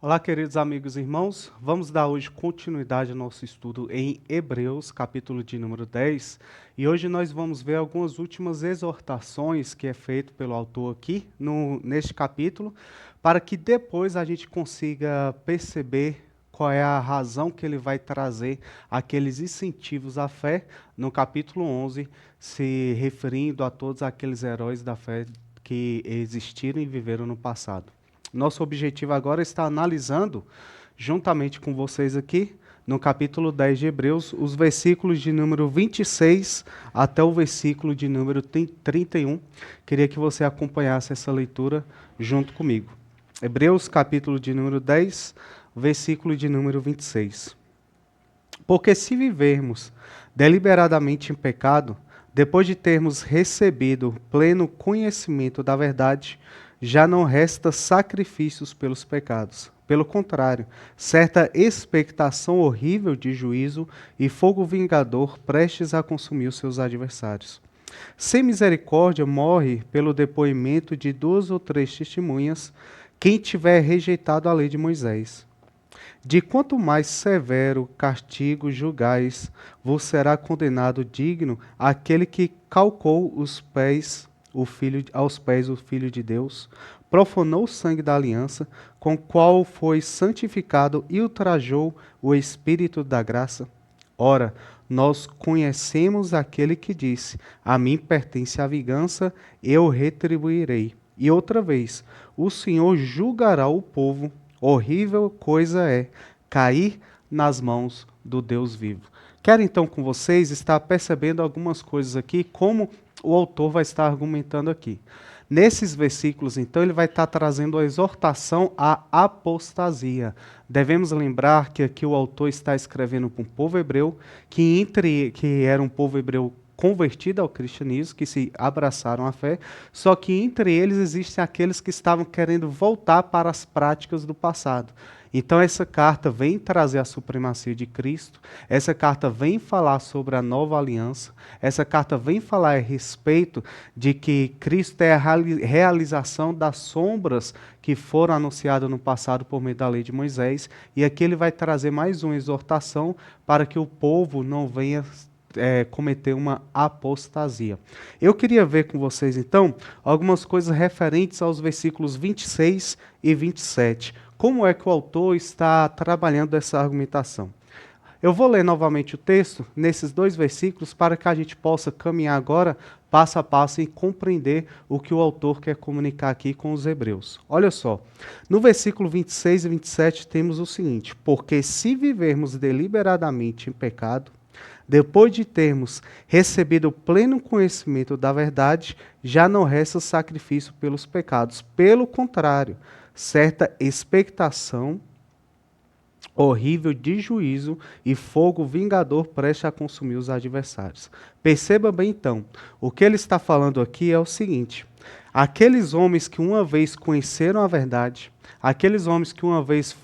Olá, queridos amigos e irmãos. Vamos dar hoje continuidade ao nosso estudo em Hebreus, capítulo de número 10. E hoje nós vamos ver algumas últimas exortações que é feito pelo autor aqui neste capítulo, para que depois a gente consiga perceber qual é a razão que ele vai trazer aqueles incentivos à fé no capítulo 11, se referindo a todos aqueles heróis da fé que existiram e viveram no passado. Nosso objetivo agora está analisando, juntamente com vocês aqui, no capítulo 10 de Hebreus, os versículos de número 26 até o versículo de número 31. Queria que você acompanhasse essa leitura junto comigo. Hebreus, capítulo de número 10, versículo de número 26. Porque se vivermos deliberadamente em pecado, depois de termos recebido pleno conhecimento da verdade, já não resta sacrifícios pelos pecados. Pelo contrário, certa expectação horrível de juízo e fogo vingador prestes a consumir os seus adversários. Sem misericórdia morre pelo depoimento de 2 ou 3 testemunhas quem tiver rejeitado a lei de Moisés. De quanto mais severo castigo julgais, vos será condenado digno aquele que calcou aos pés o Filho de Deus, profanou o sangue da aliança, com qual foi santificado e ultrajou o Espírito da graça. Ora, nós conhecemos aquele que disse: a mim pertence a vingança, eu retribuirei. E outra vez, o Senhor julgará o povo. Horrível coisa é cair nas mãos do Deus vivo. Quero então com vocês estar percebendo algumas coisas aqui, como o autor vai estar argumentando aqui. Nesses versículos, então, ele vai estar trazendo a exortação à apostasia. Devemos lembrar que aqui o autor está escrevendo para um povo hebreu, que era um povo hebreu convertido ao cristianismo, que se abraçaram à fé, só que entre eles existem aqueles que estavam querendo voltar para as práticas do passado. Então essa carta vem trazer a supremacia de Cristo, essa carta vem falar sobre a nova aliança, essa carta vem falar a respeito de que Cristo é a realização das sombras que foram anunciadas no passado por meio da lei de Moisés, e aqui ele vai trazer mais uma exortação para que o povo não venha cometer uma apostasia. Eu queria ver com vocês, então, algumas coisas referentes aos versículos 26 e 27. Como é que o autor está trabalhando essa argumentação? Eu vou ler novamente o texto nesses dois versículos para que a gente possa caminhar agora passo a passo e compreender o que o autor quer comunicar aqui com os hebreus. Olha só, no versículo 26 e 27 temos o seguinte: porque se vivermos deliberadamente em pecado, depois de termos recebido o pleno conhecimento da verdade, já não resta sacrifício pelos pecados. Pelo contrário, certa expectação horrível de juízo e fogo vingador prestes a consumir os adversários. Perceba bem então, o que ele está falando aqui é o seguinte: aqueles homens que uma vez conheceram a verdade, aqueles homens que uma vez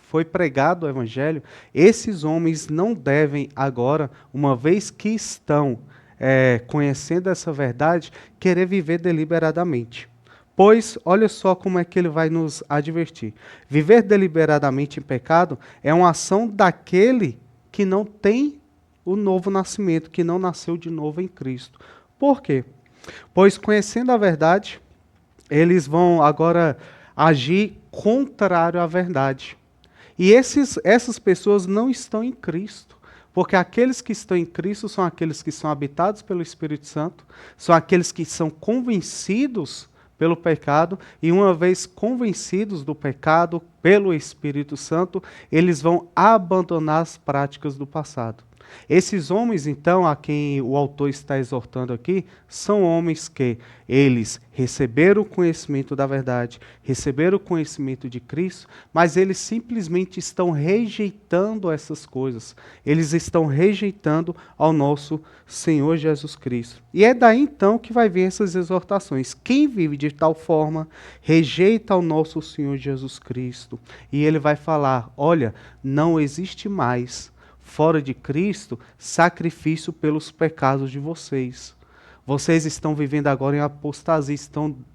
foi pregado o evangelho, esses homens não devem agora, uma vez que estão conhecendo essa verdade, querer viver deliberadamente. Pois, olha só como é que ele vai nos advertir. Viver deliberadamente em pecado é uma ação daquele que não tem o novo nascimento, que não nasceu de novo em Cristo. Por quê? Pois, conhecendo a verdade, eles vão agora agir contrário à verdade. E essas pessoas não estão em Cristo, porque aqueles que estão em Cristo são aqueles que são habitados pelo Espírito Santo, são aqueles que são convencidos pelo pecado, e uma vez convencidos do pecado pelo Espírito Santo, eles vão abandonar as práticas do passado. Esses homens, então, a quem o autor está exortando aqui, são homens que eles receberam o conhecimento da verdade, receberam o conhecimento de Cristo, mas eles simplesmente estão rejeitando essas coisas. Eles estão rejeitando ao nosso Senhor Jesus Cristo. E é daí então que vai vir essas exortações. Quem vive de tal forma, rejeita ao nosso Senhor Jesus Cristo. E ele vai falar: olha, não existe mais fora de Cristo, sacrifício pelos pecados de vocês. Vocês estão vivendo agora em apostasia,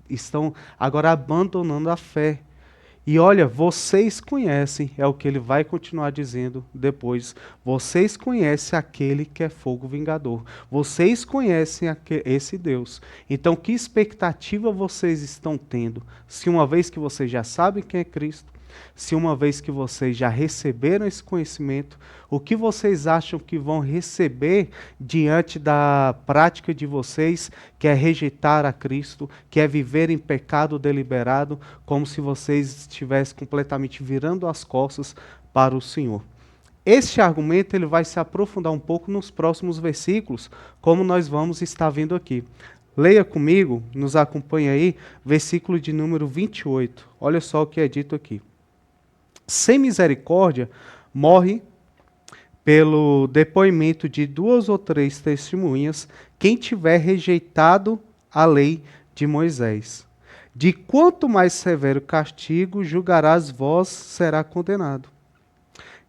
estão agora abandonando a fé. E olha, vocês conhecem, é o que ele vai continuar dizendo depois. Vocês conhecem aquele que é fogo vingador. Vocês conhecem esse Deus. Então, que expectativa vocês estão tendo? Se uma vez que vocês já sabem quem é Cristo, se uma vez que vocês já receberam esse conhecimento, o que vocês acham que vão receber diante da prática de vocês, que é rejeitar a Cristo, que é viver em pecado deliberado, como se vocês estivessem completamente virando as costas para o Senhor? Este argumento ele vai se aprofundar um pouco nos próximos versículos, como nós vamos estar vendo aqui. Leia comigo, nos acompanhe aí, versículo de número 28. Olha só o que é dito aqui. Sem misericórdia, morre pelo depoimento de 2 ou 3 testemunhas quem tiver rejeitado a lei de Moisés. De quanto mais severo castigo julgarás vós, será condenado.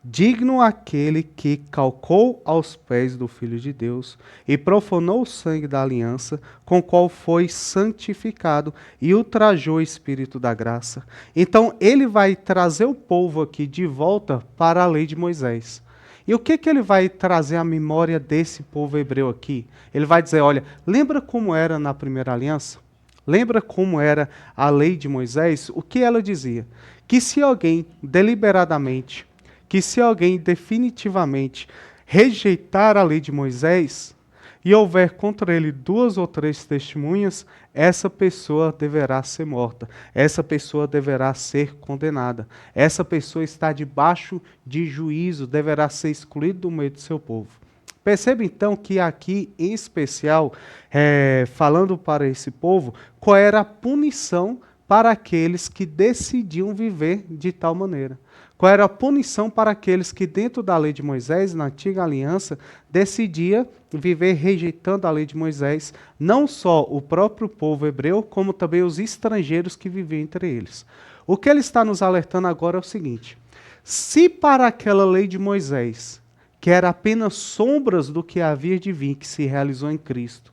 Digno aquele que calcou aos pés do Filho de Deus e profanou o sangue da aliança, com o qual foi santificado e ultrajou o Espírito da graça. Então ele vai trazer o povo aqui de volta para a lei de Moisés. E o que ele vai trazer à memória desse povo hebreu aqui? Ele vai dizer, olha, lembra como era na primeira aliança? Lembra como era a lei de Moisés? O que ela dizia? Que se alguém deliberadamente, que se alguém definitivamente rejeitar a lei de Moisés e houver contra ele 2 ou 3 testemunhas, essa pessoa deverá ser morta, essa pessoa deverá ser condenada, essa pessoa está debaixo de juízo, deverá ser excluída do meio do seu povo. Perceba então que aqui, em especial, falando para esse povo, qual era a punição para aqueles que decidiam viver de tal maneira. Qual era a punição para aqueles que, dentro da lei de Moisés, na antiga aliança, decidia viver rejeitando a lei de Moisés, não só o próprio povo hebreu, como também os estrangeiros que viviam entre eles. O que ele está nos alertando agora é o seguinte: se para aquela lei de Moisés, que era apenas sombras do que havia de vir, que se realizou em Cristo,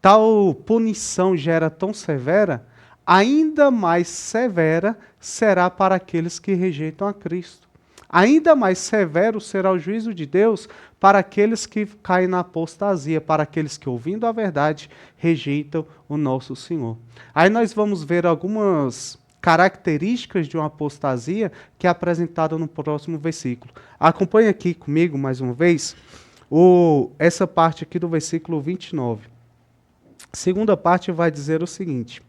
tal punição já era tão severa, ainda mais severa será para aqueles que rejeitam a Cristo. Ainda mais severo será o juízo de Deus para aqueles que caem na apostasia, para aqueles que, ouvindo a verdade, rejeitam o nosso Senhor. Aí nós vamos ver algumas características de uma apostasia que é apresentada no próximo versículo. Acompanhe aqui comigo mais uma vez essa parte aqui do versículo 29. A segunda parte vai dizer o seguinte: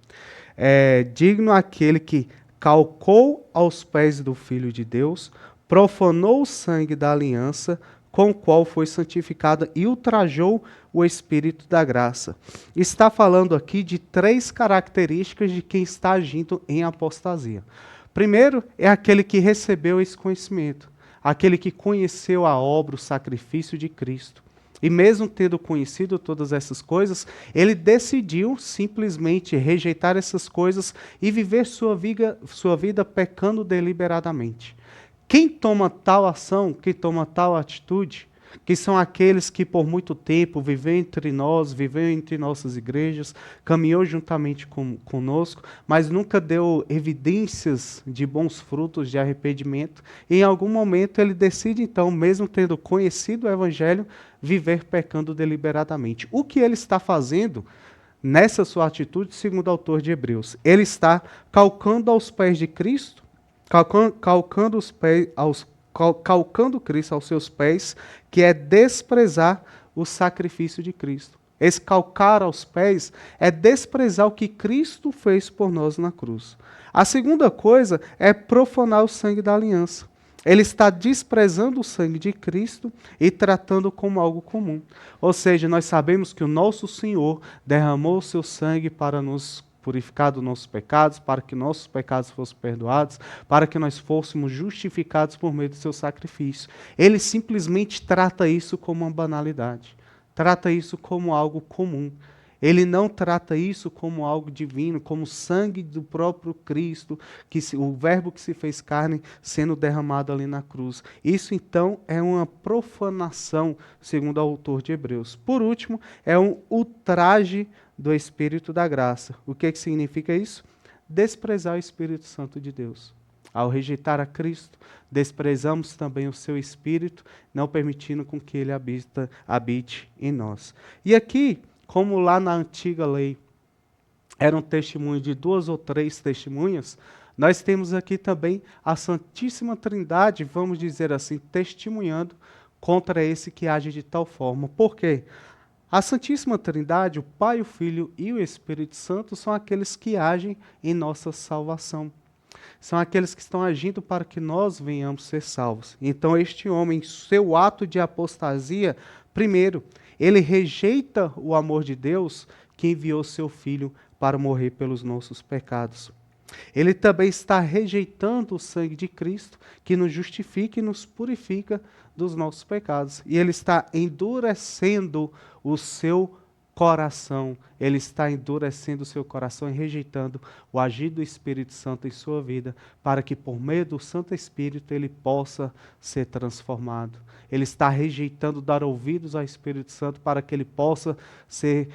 digno aquele que calcou aos pés do Filho de Deus, profanou o sangue da aliança, com o qual foi santificada e ultrajou o Espírito da graça. Está falando aqui de 3 características de quem está agindo em apostasia. Primeiro, é aquele que recebeu esse conhecimento, aquele que conheceu a obra, o sacrifício de Cristo. E mesmo tendo conhecido todas essas coisas, ele decidiu simplesmente rejeitar essas coisas e viver sua vida pecando deliberadamente. Quem toma tal ação, quem toma tal atitude, que são aqueles que por muito tempo viveu entre nós, viveu entre nossas igrejas, caminhou juntamente conosco, mas nunca deu evidências de bons frutos de arrependimento. E em algum momento ele decide então, mesmo tendo conhecido o Evangelho, viver pecando deliberadamente. O que ele está fazendo nessa sua atitude, segundo o autor de Hebreus? Ele está calcando aos pés de Cristo, calcando Cristo aos seus pés, que é desprezar o sacrifício de Cristo. Esse calcar aos pés é desprezar o que Cristo fez por nós na cruz. A segunda coisa é profanar o sangue da aliança. Ele está desprezando o sangue de Cristo e tratando como algo comum. Ou seja, nós sabemos que o nosso Senhor derramou o seu sangue para nos purificar dos nossos pecados, para que nossos pecados fossem perdoados, para que nós fôssemos justificados por meio do seu sacrifício. Ele simplesmente trata isso como uma banalidade, trata isso como algo comum. Ele não trata isso como algo divino, como sangue do próprio Cristo, o verbo que se fez carne sendo derramado ali na cruz. Isso então é uma profanação, segundo o autor de Hebreus. Por último, é um ultraje do Espírito da graça. O que significa isso? Desprezar o Espírito Santo de Deus. Ao rejeitar a Cristo, desprezamos também o seu Espírito, não permitindo com que ele habite em nós. E aqui, como lá na antiga lei, era um testemunho de 2 ou 3 testemunhas, nós temos aqui também a Santíssima Trindade, vamos dizer assim, testemunhando contra esse que age de tal forma. Por quê? A Santíssima Trindade, o Pai, o Filho e o Espírito Santo são aqueles que agem em nossa salvação. São aqueles que estão agindo para que nós venhamos ser salvos. Então, este homem, seu ato de apostasia, primeiro, ele rejeita o amor de Deus que enviou seu Filho para morrer pelos nossos pecados. Ele também está rejeitando o sangue de Cristo, que nos justifica e nos purifica dos nossos pecados. E ele está endurecendo o seu coração. Ele está endurecendo o seu coração e rejeitando o agir do Espírito Santo em sua vida, para que por meio do Santo Espírito ele possa ser transformado. Ele está rejeitando dar ouvidos ao Espírito Santo para que ele possa ser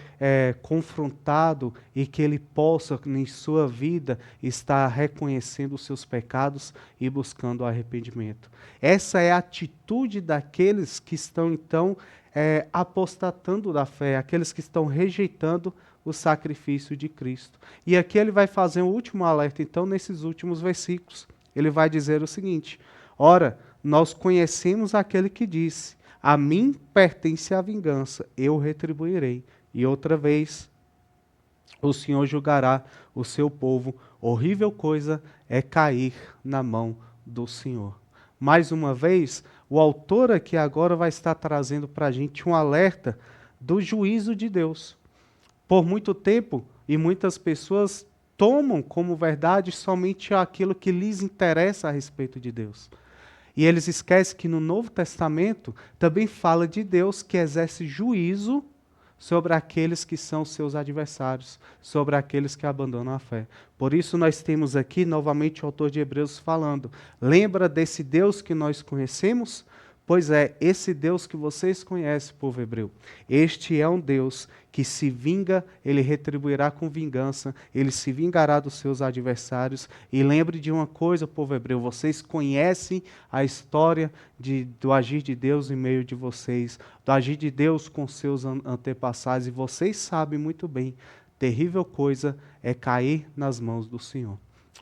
confrontado e que ele possa, em sua vida, estar reconhecendo os seus pecados e buscando o arrependimento. Essa é a atitude daqueles que estão, então, apostatando da fé, aqueles que estão rejeitando o sacrifício de Cristo. E aqui ele vai fazer um último alerta, então, nesses últimos versículos. Ele vai dizer o seguinte: ora, nós conhecemos aquele que disse: a mim pertence a vingança, eu retribuirei. E outra vez, o Senhor julgará o seu povo. Horrível coisa é cair na mão do Senhor. Mais uma vez, o autor aqui agora vai estar trazendo para a gente um alerta do juízo de Deus. Por muito tempo, e muitas pessoas tomam como verdade somente aquilo que lhes interessa a respeito de Deus. E eles esquecem que no Novo Testamento também fala de Deus que exerce juízo sobre aqueles que são seus adversários, sobre aqueles que abandonam a fé. Por isso nós temos aqui novamente o autor de Hebreus falando: lembra desse Deus que nós conhecemos? Pois é, esse Deus que vocês conhecem, povo hebreu. Este é um Deus que se vinga, ele retribuirá com vingança, ele se vingará dos seus adversários. E lembre de uma coisa, povo hebreu, vocês conhecem a história do agir de Deus em meio de vocês, do agir de Deus com seus antepassados, e vocês sabem muito bem, terrível coisa é cair nas mãos do Senhor.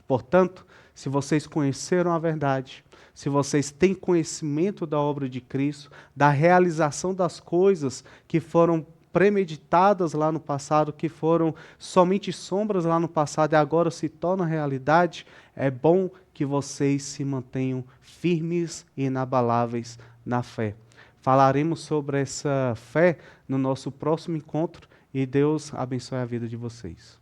Portanto, se vocês conheceram a verdade, se vocês têm conhecimento da obra de Cristo, da realização das coisas que foram premeditadas lá no passado, que foram somente sombras lá no passado e agora se tornam realidade, é bom que vocês se mantenham firmes e inabaláveis na fé. Falaremos sobre essa fé no nosso próximo encontro e Deus abençoe a vida de vocês.